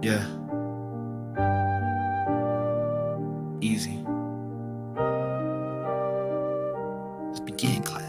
Yeah. E.Ze. Let's begin, class.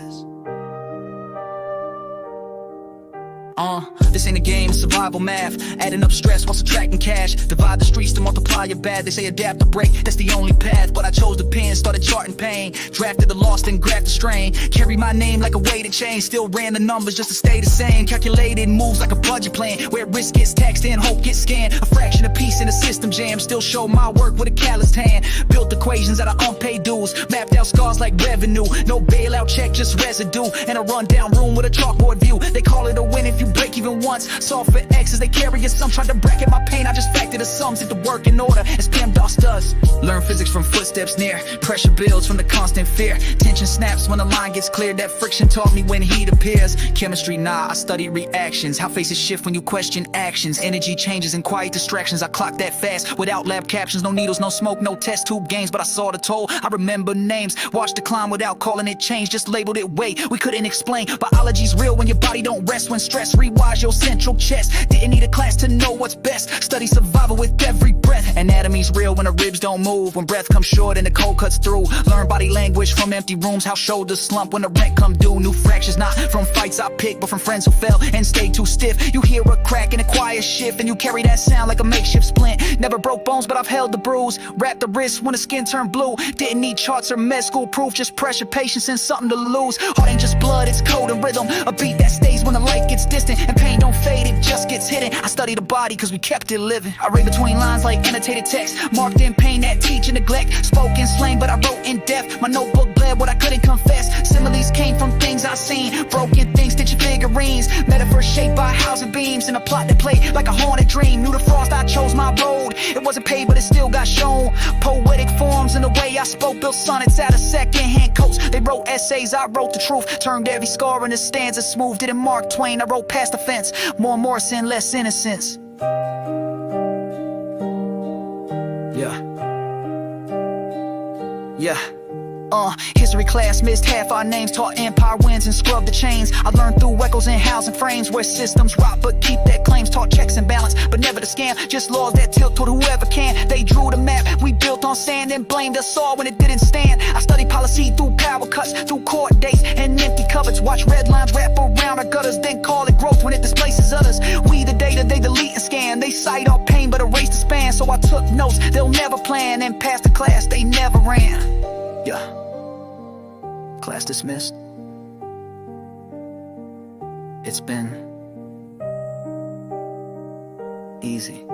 This ain't a game, it's survival math. Adding up stress while subtracting cash. Divide the streets to multiply your bad. They say adapt or break, that's the only path. But I chose the pen, started charting pain. Drafted the lost and graphed the strain. Carry my name like a weighted chain. Still ran the numbers just to stay the same. Calculated moves like a budget plan. Where risk gets taxed and hope gets scanned. A fraction of peace in a system jam. Still show my work with a calloused hand. Built equations out of unpaid dues. Mapped out scars like revenue. No bailout check, just residue. And a rundown room with a chalkboard view. They call it a win if you break even once. Solve for X's, they carry a sum. Tried to bracket my pain, I just factored the sums. Hit the work in order, as Pam Doss does. Learn physics from footsteps near. Pressure builds from the constant fear. Tension snaps when the line gets cleared. That friction taught me when heat appears. Chemistry, nah, I studied reactions. How faces shift when you question actions. Energy changes and quiet distractions. I clocked that fast, without lab captions. No needles, no smoke, no test tube games. But I saw the toll, I remember names. Watched decline without calling it change. Just labeled it weight, we couldn't explain. Biology's real when your body don't rest. When stress rewires your central chest. Didn't need a class to know what's best. Study survival with every breath. Anatomy's real when the ribs don't move. When breath comes short and the cold cuts through. Learn body language from empty rooms. How shoulders slump when the rent come due. New fractures not from fights I picked, but from friends who fell and stayed too stiff. You hear a crack and a quiet shift, and you carry that sound like a makeshift splint. Never broke bones, but I've held the bruise. Wrapped the wrist when the skin turned blue. Didn't need charts or med school proof. Just pressure, patience, and something to lose. Heart ain't just blood, it's code and rhythm. A beat that stays when the light gets distant. And pain don't fade, it just gets hidden. I study the body cause we kept it living. I read between lines like annotated text. Marked in pain that teach and neglect. Spoken slang but I wrote in depth. My notebook bled what I couldn't confess. Similes came from things I seen. Broken things, stitching figurines. Metaphors shaped by housing beams. And a plot that played like a haunted dream. Knew the frost, I chose my road. It wasn't paid but it still got shown. Poetic forms in the way I spoke. Built sonnets out of second-hand quotes. They wrote essays, I wrote the truth. Turned every scar into stanza smooth. Didn't Mark Twain, I wrote past the fence. More Morrison, less innocence. Yeah. History class missed half our names. Taught empire wins and scrubbed the chains. I learned through echoes and housing frames. Where systems rot but keep their claims. Taught checks and balance but never the scam. Just laws that tilt toward whoever can. They drew the map we built on sand and blamed us all when it didn't stand. I studied policy through power cuts, through court dates and empty cupboards. Watch red lines wrap around our gutters, then call it growth when it displaces others. We the data, they delete and scan. They cite our pain but erase the span. So I took notes, they'll never plan. And passed the class, they never ran. Yeah. Class dismissed. It's been E.Ze.